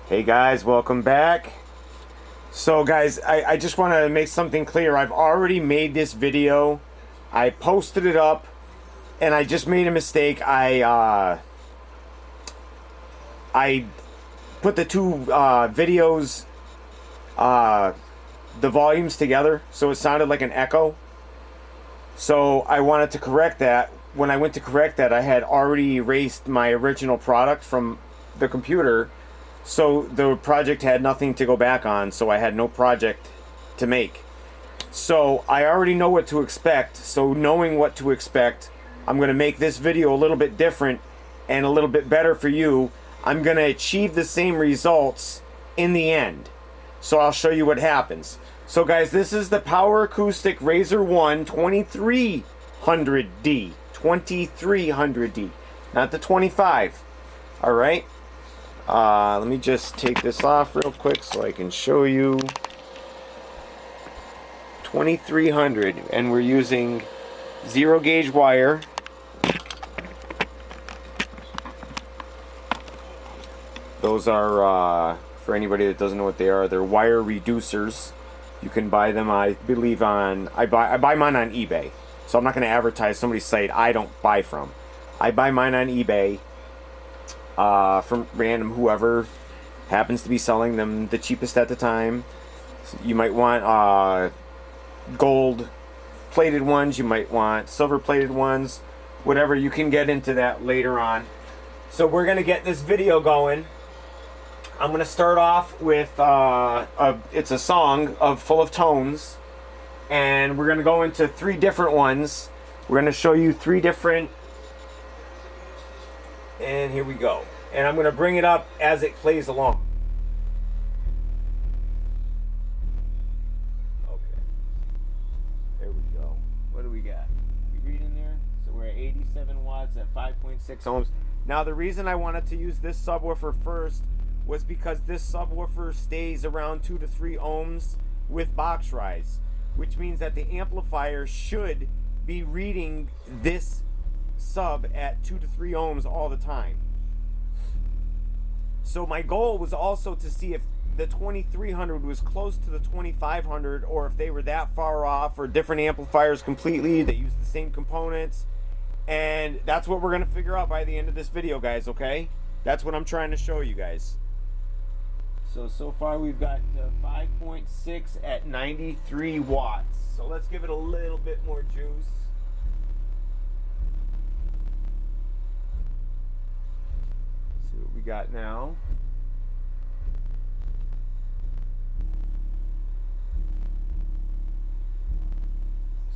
Hey guys, welcome back. So guys, I just want to make something clear. I've already made this video. I posted it up and I just made a mistake. I put the two videos, the volumes together, so it sounded like an echo. So I wanted to correct that. When I went to correct that, I had already erased my original product from the computer. So the project had nothing to go back on, so I had no project to make. So I already know what to expect, so knowing what to expect, I'm going to make this video a little bit different and a little bit better for you. I'm going to achieve the same results in the end. So I'll show you what happens. So guys, this is the Power Acoustic RZ1-2300D. 2300D, not the 25. Alright? Let me just take this off real quick so I can show you. 2300, and we're using 0 gauge wire. Those are, for anybody that doesn't know what they are, they're wire reducers. You can buy them, I believe, on, I buy mine on eBay. So I'm not going to advertise somebody's site I don't buy from. I buy mine on eBay from random whoever happens to be selling them the cheapest at the time. So you might want gold plated ones, you might want silver plated ones, whatever. You can get into that later on. So we're going to get this video going. I'm going to start off with it's a song full of tones, and we're going to go into 3 different ones. We're going to show you 3 different, and here we go. And I'm going to bring it up as it plays along. Okay. There we go. What do we got? You read in there? So we're at 87 watts at 5.6 ohms. Now the reason I wanted to use this subwoofer first was because this subwoofer stays around 2 to 3 ohms with Boxrise, which means that the amplifier should be reading this sub at 2 to 3 ohms all the time. So my goal was also to see if the 2300 was close to the 2500, or if they were that far off, or different amplifiers completely that use the same components. And that's what we're going to figure out by the end of this video, guys, okay? That's what I'm trying to show you guys. So far we've got 5.6 at 93 watts. So let's give it a little bit more juice. Let's see what we got now.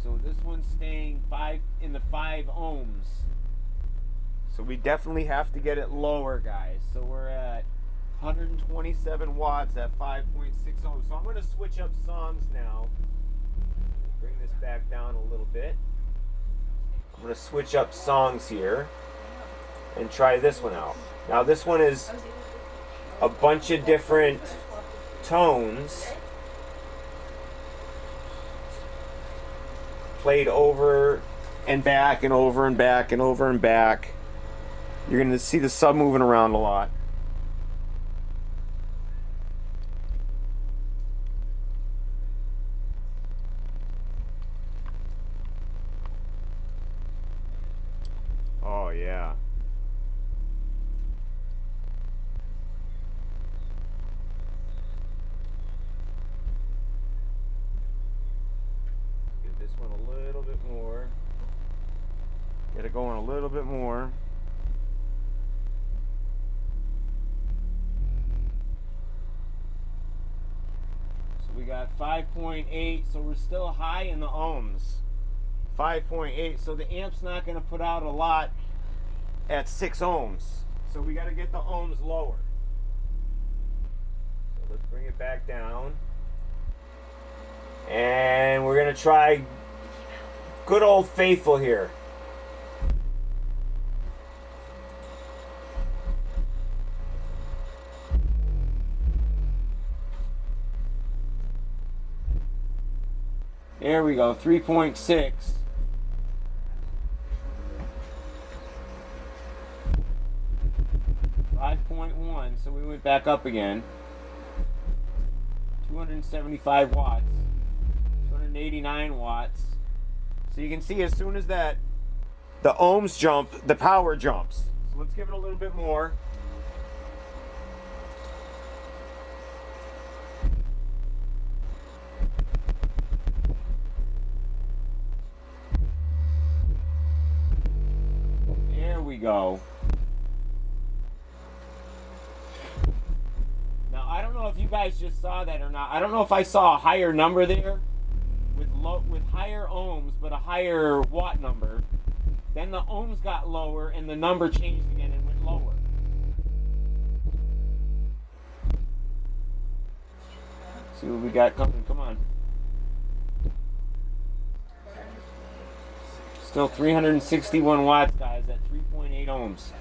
So this one's staying in the 5 ohms. So we definitely have to get it lower, guys. So we're at 127 watts at 5.6 ohms. So I'm going to switch up songs now. Bring this back down a little bit. I'm going to switch up songs here and try this one out. Now this one is a bunch of different tones played over and back and over and back and over and back. You're going to see the sub moving around a lot. Oh yeah. Give this one a little bit more. Get it going a little bit more. So we got 5.8, so we're still high in the ohms. 5.8, so the amp's not going to put out a lot at 6 ohms. So we got to get the ohms lower. So let's bring it back down. And we're going to try good old faithful here. There we go, 3.6. 5 5.1, so we went back up again. 275 watts, 289 watts. So you can see as soon as the ohms jump, the power jumps. So let's give it a little bit more. There we go. Now I don't know if you guys just saw that or not. I don't know if I saw a higher number there with higher ohms but a higher watt number. Then the ohms got lower and the number changed again and went lower. See what we got coming. Come on. Still 361 watts, guys, at 3.8 ohms.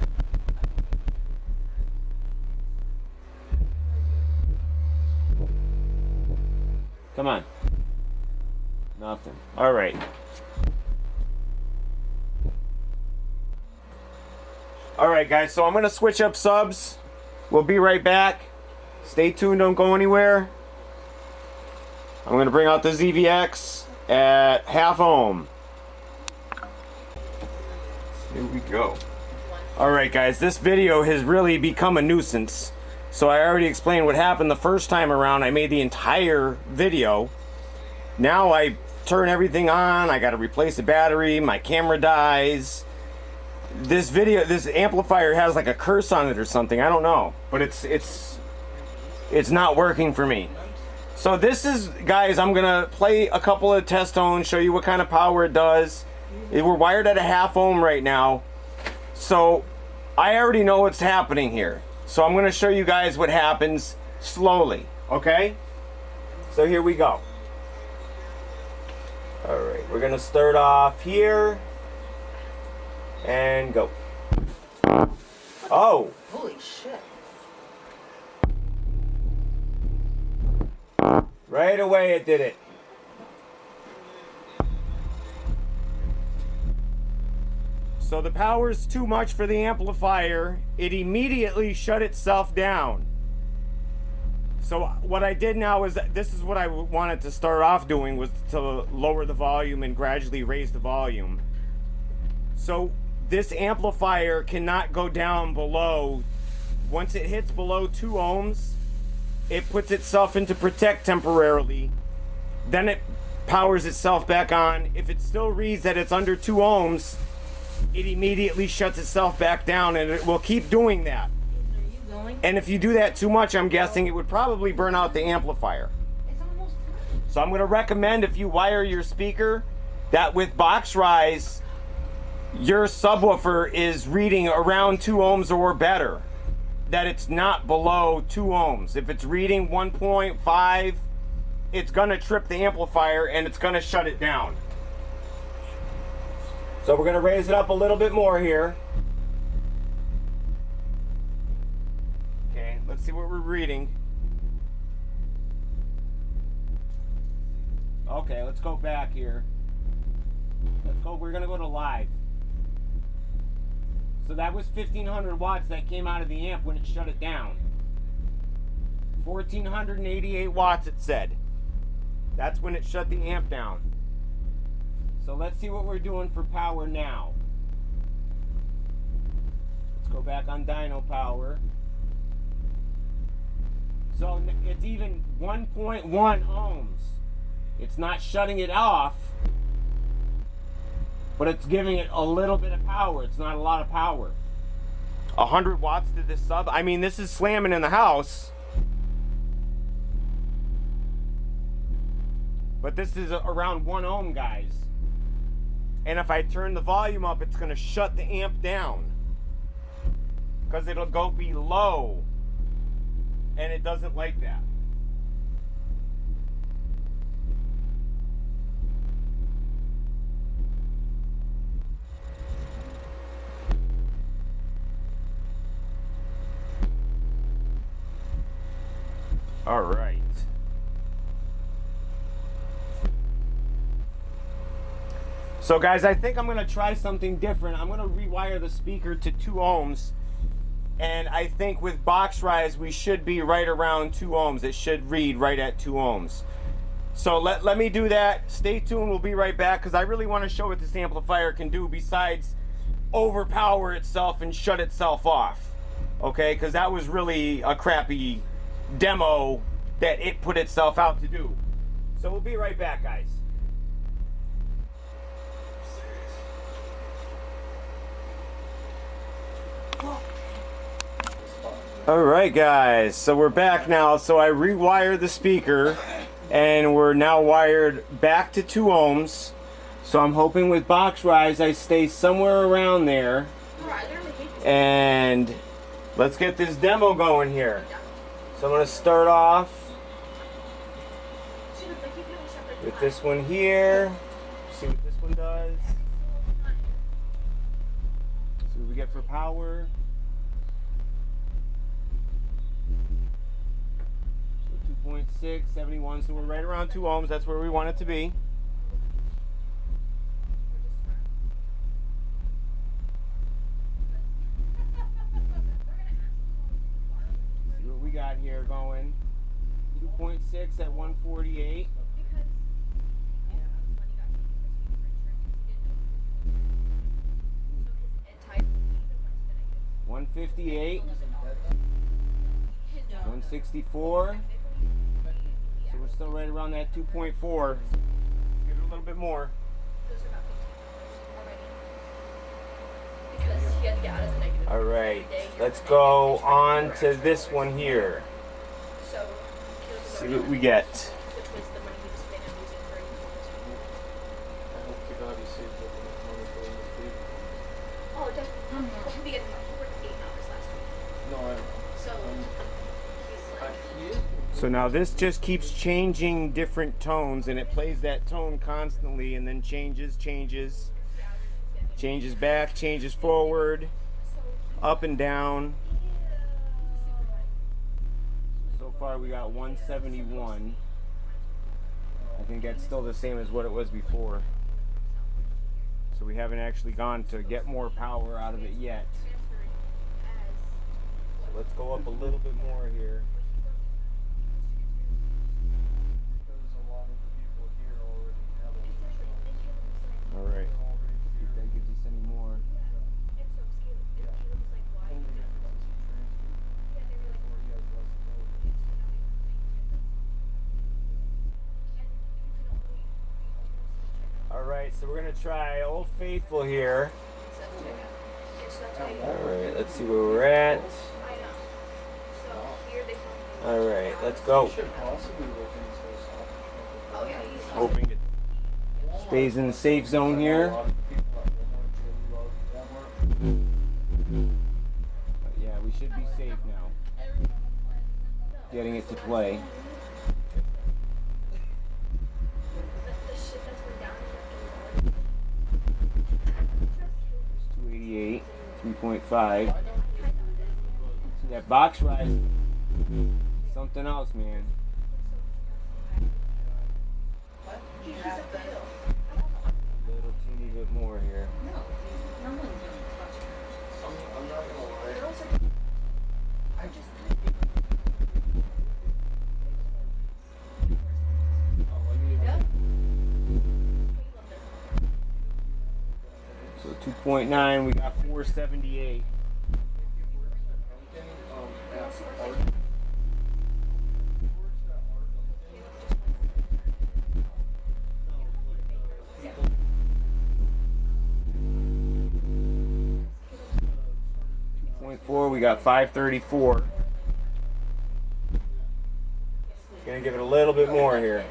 Come on. Nothing. All right. All right, guys, so I'm going to switch up subs. We'll be right back. Stay tuned. Don't go anywhere. I'm going to bring out the ZVX at half ohm. Here we go. All right, guys, this video has really become a nuisance. So I already explained what happened the first time around. I made the entire video. Now I turn everything on. I got to replace the battery. My camera dies. This amplifier has like a curse on it or something. I don't know, but it's not working for me. So this is, guys, I'm gonna play a couple of test tones, show you what kind of power it does. We're wired at a half ohm right now, so I already know what's happening here. So I'm gonna show you guys what happens slowly, okay? So here we go. All right, we're gonna start off here and go. Oh! Holy shit. Right away it did it. So the power's too much for the amplifier. It immediately shut itself down. So what I did now is, this is what I wanted to start off doing, was to lower the volume and gradually raise the volume. So this amplifier cannot go down below, once it hits below 2 ohms, it puts itself into protect temporarily. Then it powers itself back on. If it still reads that it's under 2 ohms, it immediately shuts itself back down, and it will keep doing that. Are you going? And if you do that too much, I'm guessing it would probably burn out the amplifier. It's almost time. So I'm going to recommend, if you wire your speaker, that with Boxrise, your subwoofer is reading around 2 ohms or better. That it's not below 2 ohms. If it's reading 1.5, it's going to trip the amplifier and it's going to shut it down. So we're going to raise it up a little bit more here. Okay, let's see what we're reading. Okay, let's go back here. Let's go, we're going to go to live. So that was 1500 watts that came out of the amp when it shut it down. 1488 watts it said. That's when it shut the amp down. So let's see what we're doing for power now. Let's go back on dyno power. So it's even 1.1 ohms. It's not shutting it off, but it's giving it a little bit of power. It's not a lot of power. 100 watts to this sub. I mean, this is slamming in the house. But this is around 1 ohm, guys. And if I turn the volume up, it's going to shut the amp down. Because it'll go below. And it doesn't like that. All right. So guys, I think I'm going to try something different. I'm going to rewire the speaker to 2 ohms And I think with Boxrise, we should be right around 2 ohms. It should read right at 2 ohms. So let me do that. Stay tuned. We'll be right back because I really want to show what this amplifier can do besides overpower itself and shut itself off. Okay, because that was really a crappy demo that it put itself out to do. So we'll be right back, guys. Alright guys, so we're back now. So I rewired the speaker and we're now wired back to 2 ohms. So I'm hoping with Boxrise I stay somewhere around there. And let's get this demo going here. So I'm going to start off with this one here. See what this one does. See what we get for power. 2.6, 71, so we're right around 2 ohms. That's where we want it to be. See what we got here going. 2.6 at 148. 158. 164. So we're still right around that 2.4. Give it a little bit more. All right, let's go on to this one here. See what we get. So now this just keeps changing different tones, and it plays that tone constantly and then changes back, changes forward, up and down. So far we got 171. I think that's still the same as what it was before. So we haven't actually gone to get more power out of it yet. So let's go up a little bit more here. All right. See if that gives us any more. All right, so we're gonna try Old Faithful here. All right, let's see where we're at. All right, let's go. Hoping it stays in the safe zone here. But yeah, we should be safe now. Getting it to play. 288, 3.5. See that Boxrise? Something else, man. Little teeny bit more here. I'm not gonna lie. I just So 2.9, we got 478. We got 534. Gonna give it a little bit more here.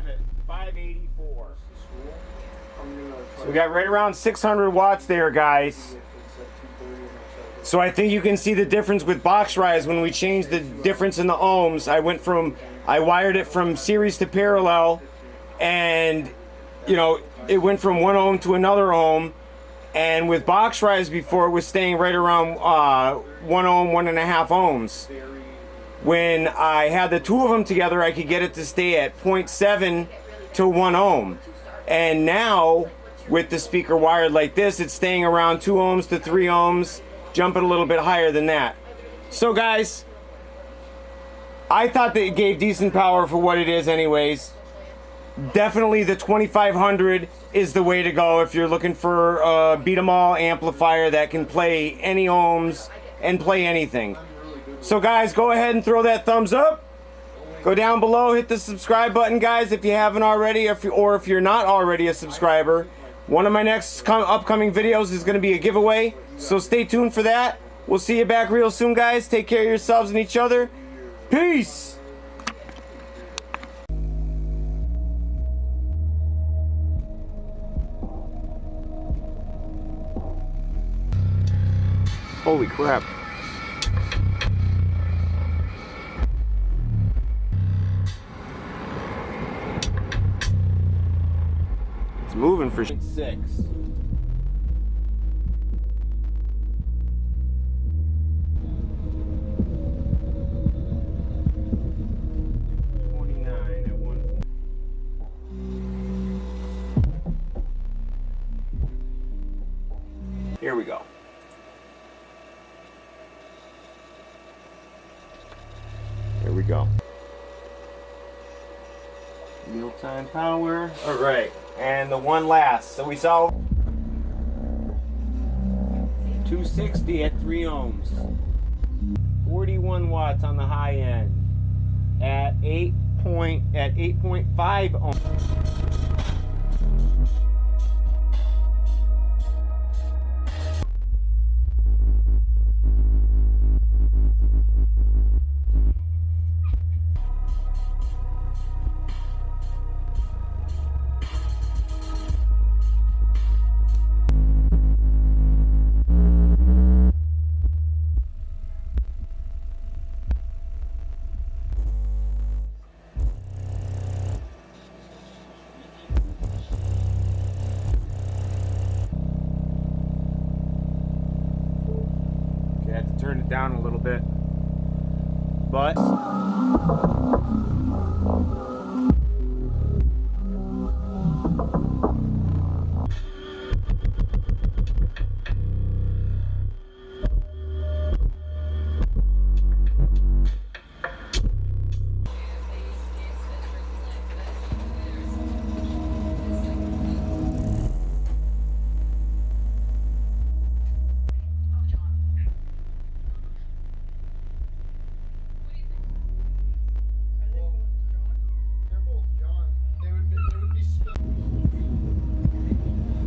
5 at 584. So we got right around 600 watts there, guys. So I think you can see the difference with Boxrise when we changed the difference in the ohms. I wired it from series to parallel, and you know, it went from 1 ohm to another ohm. And with Boxrise before, it was staying right around 1 ohm, 1.5 ohms. When I had the two of them together, I could get it to stay at 0.7 to 1 ohm. And now, with the speaker wired like this, it's staying around 2 ohms to 3 ohms, jumping a little bit higher than that. So guys, I thought that it gave decent power for what it is anyways. Definitely the 2500 is the way to go if you're looking for a beat-em-all amplifier that can play any ohms and play anything. So guys, go ahead and throw that thumbs up. Go down below, hit the subscribe button, guys, if you haven't already, or if you're not already a subscriber. One of my next upcoming videos is going to be a giveaway, so stay tuned for that. We'll see you back real soon, guys. Take care of yourselves and each other. Peace! Holy crap. It's moving for 6. Here we go. Here we go. Real-time power. All right, and the one last. So we saw 260 at 3 ohms, 41 watts on the high end, at 8.5 ohms. I had to turn it down a little bit, but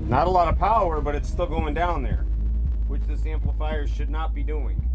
not a lot of power, but it's still going down there, which this amplifier should not be doing.